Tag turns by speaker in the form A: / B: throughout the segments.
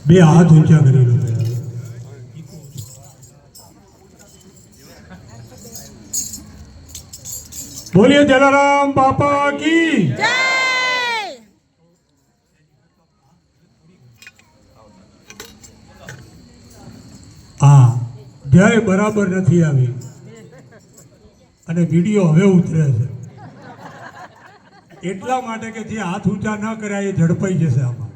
A: બે હાથ ઊંચા કરી લો. બોલીએ જલારામ બાપા કી
B: જય.
A: હા જય બરાબર નથી આવી અને વિડીયો હવે ઉતરે છે એટલા માટે કે જે હાથ ઊંચા ન કર્યા એ ઝડપાઈ જશે. આમાં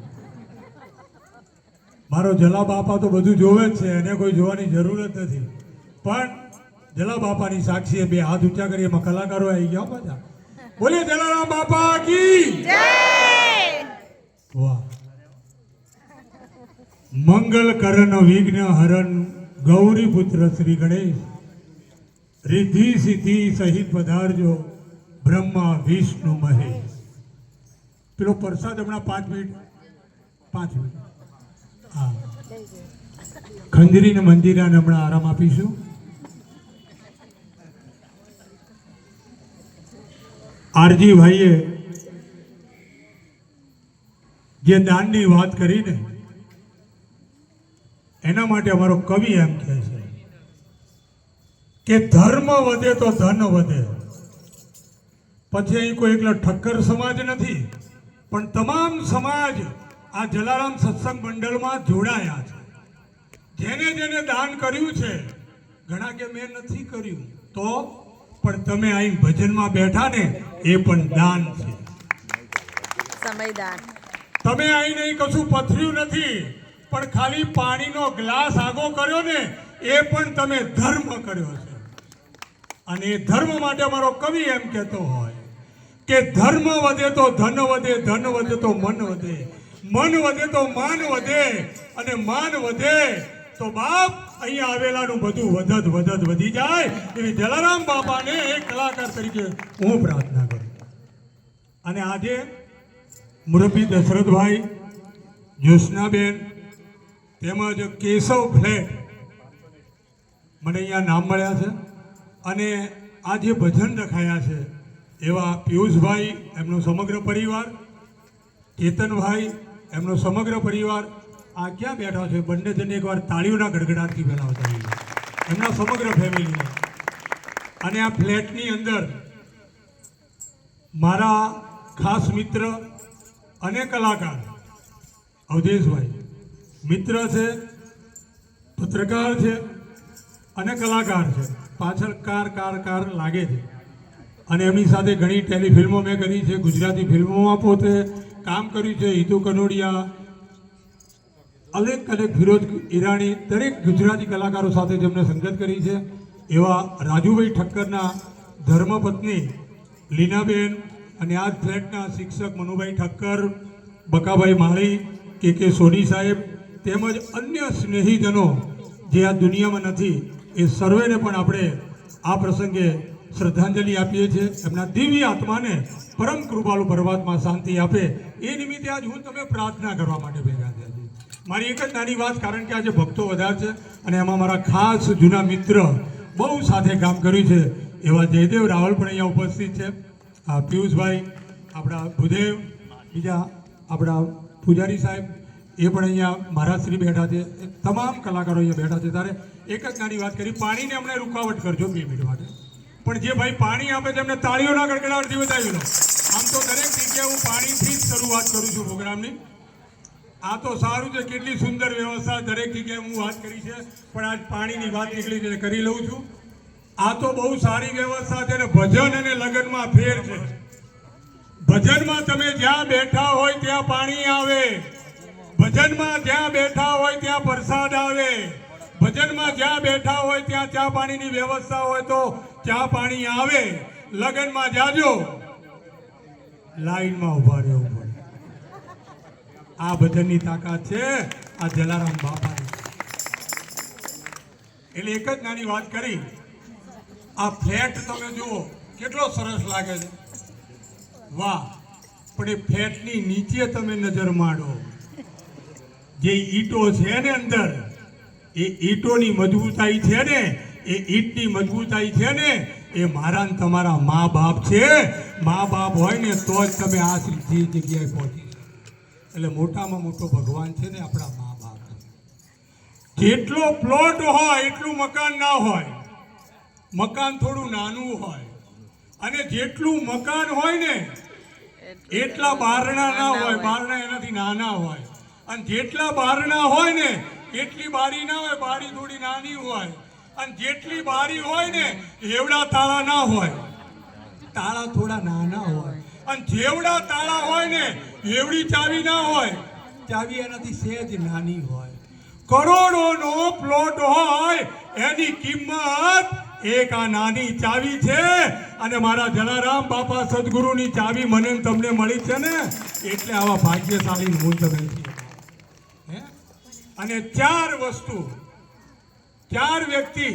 A: મારો જલા બાપા તો બધું જોવે જ છે, એને કોઈ જોવાની જરૂર જ નથી. પણ જલા બાપાની સાક્ષીએ બે હાથ ઊંચા કરી, એમાં કલાકારો આવી ગયા પાછા. બોલીએ જલારામ બાપા કી
B: જય.
A: વાહ. મંગલ કરણ વિઘ્ન હરણ ગૌરી પુત્ર શ્રી ગણેશ રિદ્ધિ સિદ્ધિ સહિત પધારજો બ્રહ્મા વિષ્ણુ મહેશ. પેલો પ્રસાદ હમણાં 5 મિનિટ હા ખંજરી ને મંદિરાને હમણાં આરામ આપીશું. આરજી ભાઈએ જે દાનની વાત કરી ને એના માટે અમારો કવિ એમ કહે છે કે ધર્મ વધે તો ધન વધે. પછી અહીં કોઈ એકલો ઠક્કર સમાજ નથી, પણ તમામ સમાજ આ જલારામ સત્સંગ મંડળમાં જોડાયા છે. જેને જેને દાન કર્યું છે, ઘણા કે મેં નથી કર્યું, તો પણ તમે અહીં ભજનમાં બેઠા ને એ પણ દાન છે.
B: સમયદાન.
A: તમે અહીં નહીં કશું પથર્યું નથી, પણ ખાલી પાણીનો ગ્લાસ આગો કર્યો ને એ પણ તમે ધર્મ કર્યો છે. અને એ ધર્મ માટે અમારો કવિ એમ કહેતો હોય કે ધર્મ વધે તો ધન વધે, ધન વધે તો મન વધે, મન વધે તો માન વધે, અને માન વધે તો બાપ અહીંયા આવેલાનું બધું વધત વધી જાય. એવી જલારામ બાપાને એક કલાકાર તરીકે હું પ્રાર્થના કરું. અને આજે મુરબ્બી દશરથભાઈ, જ્યોત્સનાબેન તેમજ કેશવ ફ્લેટ મને અહીંયા નામ મળ્યા છે. અને આ જે ભજન રખાયા છે એવા પિયુષભાઈ, એમનો સમગ્ર પરિવાર, કેતનભાઈ, એમનો સમગ્ર પરિવાર આ ક્યાં બેઠા છે? બંને જણ એકવાર તાળીઓના ગડગડાટથી ફેલાવતા હોઈએ, એમના સમગ્ર ફેમિલીને. અને આ ફ્લેટની અંદર મારા ખાસ મિત્ર અને કલાકાર અવધેશભાઈ મિત્ર છે, પત્રકાર છે અને કલાકાર છે. પાછળ કાર લાગે છે. અને એમની સાથે ઘણી ટેલિફિલ્મો મેં કરી છે, ગુજરાતી ફિલ્મોમાં પોતે કામ કર્યું છે. હિતુ કનોડિયા, અનેક ફિરોજ ઈરાણી, દરેક ગુજરાતી કલાકારો સાથે જેમને સંગત કરી છે એવા રાજુભાઈ ઠક્કરના ધર્મપત્ની લીનાબેન, અને આ ફ્લેટના શિક્ષક મનુભાઈ ઠક્કર, બકાભાઈ માળી, કે સોની સાહેબ, તેમજ અન્ય સ્નેહીજનો જે આ દુનિયામાં નથી, એ સર્વેને પણ આપણે આ પ્રસંગે શ્રદ્ધાંજલિ આપીએ છીએ. એમના દિવ્ય આત્માને પરમ કૃપાળુ પરમાત્મા શાંતિ આપે એ નિમિત્તે આજ હું તમે પ્રાર્થના કરવા માટે ભેગા થયા છે. મારી એક જ નાની વાત, કારણ કે આજે ભક્તો વધારે છે અને એમાં મારા ખાસ જૂના મિત્ર બહુ સાથે કામ કર્યું છે એવા જયદેવ રાવલ પણ અહીંયા ઉપસ્થિત છે. પિયુષભાઈ, આપણા ભૂદેવ, બીજા આપણા પૂજારી સાહેબ, એ પણ અહીંયા મહારાજશ્રી બેઠા છે. તમામ કલાકારો અહીંયા બેઠા છે. ત્યારે એક જ નાની વાત કરી, પાણીને અમને રૂકાવટ કરજો 2 મિનિટ માટે. પણ જે ભાઈ પાણી આપે છે એમને તાળીઓના ગડગડાટથી વધાવી લો. આમ તો દરેક જગ્યાએ હું પાણીથી જ શરૂઆત કરું છું પ્રોગ્રામની. આ તો સારું છે, કેટલી સુંદર વ્યવસ્થા, દરેક જગ્યાએ હું વાત કરી છે, પણ આજ પાણીની વાત નીકળી છે કરી લઉં છું. આ તો બહુ સારી વ્યવસ્થા છે ને ભજન અને લગ્નમાં ફેર છે. ભજનમાં તમે જ્યાં બેઠા હોય ત્યાં પાણી આવે, ભજનમાં જ્યાં બેઠા હોય ત્યાં પ્રસાદ આવે, ભજનમાં જ્યાં બેઠા હોય ત્યાં ચા પાણીની વ્યવસ્થા હોય તો ચા પાણી આવે. લગ્નમાં જાજો લાઈનમાં ઉભા રહેવું પડે. આ ભજનની તાકાત છે આ જલારામ બાપાની. એટલે એક જ નાની વાત કરી. આ ફ્લેટ તમે જુઓ કેટલો સરસ લાગે છે, વાહ. પણ એ ફ્લેટની નીચે તમે નજર માંડો, જે ઈંટો છે ને અંદર, એ ઈંટોની મજબૂતાઈ છે ને, એ ઈંટની મજબૂતાઈ છે ને, એ મારા ને તમારા મા બાપ છે. મા બાપ હોય ને તો જ તમે આ જગ્યાએ પહોંચી. એટલે મોટામાં મોટો ભગવાન છે ને આપણા મા બાપ. જેટલો પ્લોટ હોય એટલું મકાન ના હોય, મકાન થોડું નાનું હોય, અને જેટલું મકાન હોય ને એટલા બારણા ના હોય, બારણા એનાથી નાના હોય, અને જેટલા બારણા હોય ને એટલી બારી ના હોય, બારી થોડી નાની હોય, અને જેટલી બારી હોય ને એવડા તાળા ના હોય, તાળા થોડા નાના હોય, અને જેવડા તાળા હોય ને એવડી ચાવી ના હોય, ચાવી એનાથી સહેજ નાની હોય. કરોડોનો પ્લોટ હોય એની કિંમત એક આ નાની ચાવી છે. અને મારા જલારામ બાપા સદગુરુની ચાવી મને ને તમને મળી છે ને એટલે આવા ભાગ્યશાળી હું તમે છીએ. અને ચાર વસ્તુ, ચાર વ્યક્તિ,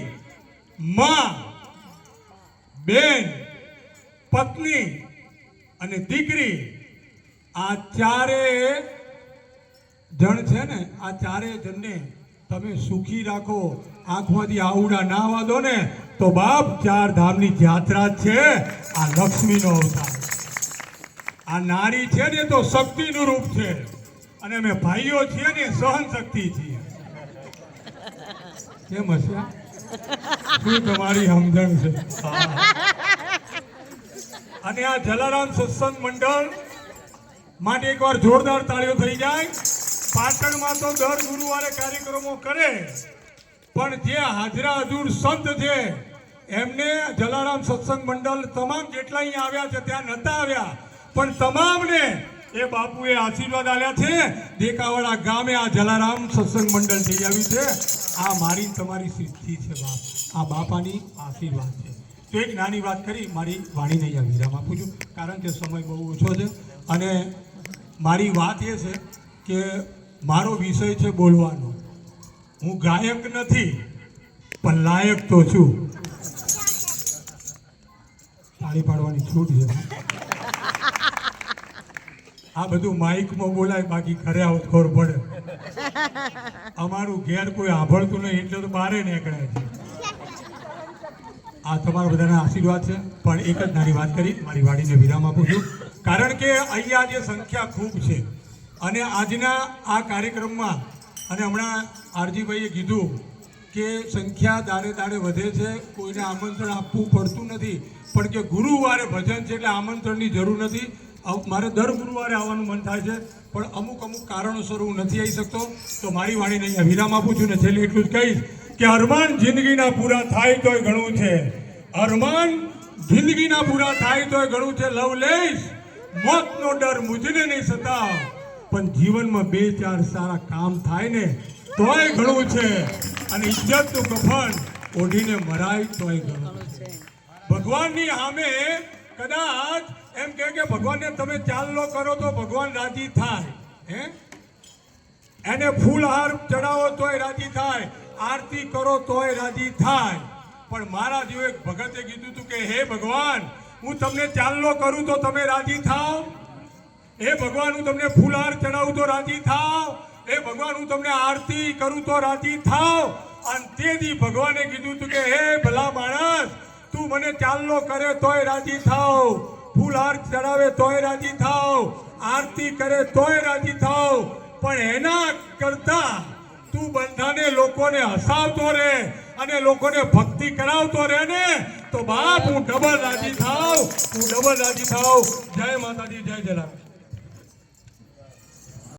A: માં, બેન, પત્ની અને દીકરી, આ ચારે જણ છે ને, આ ચારે જણને તમે સુખી રાખો, આંખમાંથી આવડા ના આવવા દો ને તો બાપ ચાર ધામની યાત્રા છે. આ લક્ષ્મીનો અવતાર, આ નારી છે ને તો શક્તિનું રૂપ છે, અને અમે ભાઈઓ છીએ ને સહન શક્તિ છીએ. કેમ હશે? શું તમારી સમજણ છે? અને આ જલારામ સત્સંગ મંડળ માટે એકવાર જોરદાર તાળીઓ થઈ જાય. પાટણમાં તો દર ગુરુવારે કાર્યક્રમો કરે, પણ જે હાજરા હજુર સંત છે એમને જલારામ સત્સંગ મંડળ તમામ જેટલા અહીંયા આવ્યા છે ત્યાં નતા આવ્યા, પણ તમામને એ બાપુએ આશીર્વાદ આલ્યા છે. દેકાવાડા ગામે આ જલારામ સત્સંગ મંડળ થઈ આવ્યું છે. આ મારી તમારી સિદ્ધિ છે બાપ, આ બાપાની આશીર્વાદ છે. તો એક નાની વાત કરી, મારી વાણીને અહીંયા વિરામ આપું છું, કારણ કે સમય બહુ ઓછો છે. અને મારી વાત એ છે કે મારો વિષય છે બોલવાનો. હું ગાયક નથી પણ લાયક તો છું. તાળી પાડવાની છૂટ છે. આ બધું માઇકમાં બોલાય, બાકી ઘરે આવો ખબર પડે. અમારું ઘેર કોઈ સાંભળતું નહીં એટલે તો બહાર નીકળે છે. આ તમારા બધાના આશીર્વાદ છે. પણ એક જ નાની વાત કરી, મારી વાડીને વિરામ આપું છું, કારણ કે અહીંયા જે સંખ્યા ખૂબ છે અને આજના આ કાર્યક્રમમાં, અને હમણાં આરજીભાઈએ કીધું કે સંખ્યા દાડે દાડે વધે છે, કોઈને આમંત્રણ આપવું પડતું નથી, પણ કે ગુરુવારે ભજન છે એટલે આમંત્રણની જરૂર નથી. મારે દર ગુરુવારે આવવાનું મન થાય છે, પણ અમુક કારણોસર હું નથી આવી શકતો. તો મારી વાણીને અહીંયા વિરામ આપું છું ને છેલ્લે એટલું જ કહીશ કે અરમાન જિંદગીના પૂરા થાય તોય ઘણું છે, અરમાન જિંદગીના પૂરા થાય તોય ઘણું છે. લવલેશ મોતનો ડર મુજને નહીં સતાવ, પણ જીવનમાં બે ચાર સારા કામ થાય ને તોય ઘણું છે. અને ઇજ્જતનું કફન ઓઢીને મરાય તોય ઘણું છે. ભગવાનની સામે કદાચ એમ કે ભગવાનને તમે ચાલલો કરો તો ભગવાન રાજી થાય, એને ફૂલહાર ચડાવો તોય રાજી થાય, આરતી કરો તોય રાજી થાય. પણ મારા જેવો એક ભગતે કીધું હતું કે હે ભગવાન, હું તમને ચાલલો કરું તો તમે રાજી થાવ, હે ભગવાન હું તમને ફૂલહાર ચડાવું તો રાજી થાવ, હે ભગવાન હું તમને આરતી કરું તો રાજી થાવ. અને તેથી ભગવાને કીધું હતું કે હે ભલા માણસ, તું મને ચાલલો કરે તોય રાજી થાવ, ફૂલહાર ચડાવે તોય રાજી થાવ, આરતી કરે તોય રાજી થાવ, પણ એના કરતા તું બંધાને લોકોને હસાવતો રહે અને લોકોને ભક્તિ કરાવતો રહે ને તો બાપ હું ડબલ રાજી થાવ, હું ડબલ રાજી થાવ. જય માતાજી, જય જલારામ.